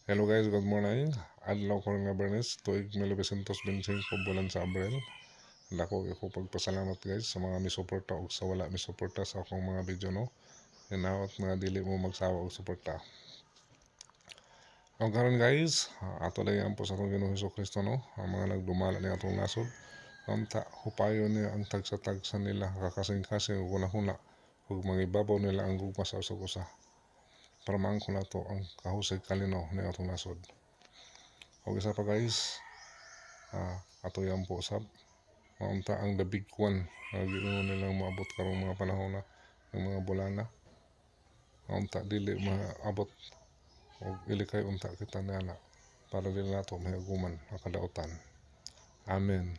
Hello guys, good morning. Adlaw ko nga Bernes, tuig 1925 bulan sa Abril. Dako ako pagpasalamat guys sa mga misuporta o sa wala misuporta sa akong mga video no. Hinaot mga dili mo magsawa og suporta. Ang karon guys, ato lang po sa atong Ginoong Hesukristo no, ang mga nagdumala ni atong nasod. Unta hupayon niya ang tagsa-tagsa nila kakasing-kasing ug huna ug mangibabaw nila ang gugma sa usa para maangko nato ang kahusay kalinaw ni atong nasod. O isa pa guys, ato yan po sab maunta ang the big one na giingon nilang maabot karong mga panahon na ng mga bulana. Maunta dili maabot og ilikay unta kita nana para dili nato mahiaguman ang kadautan. Amen.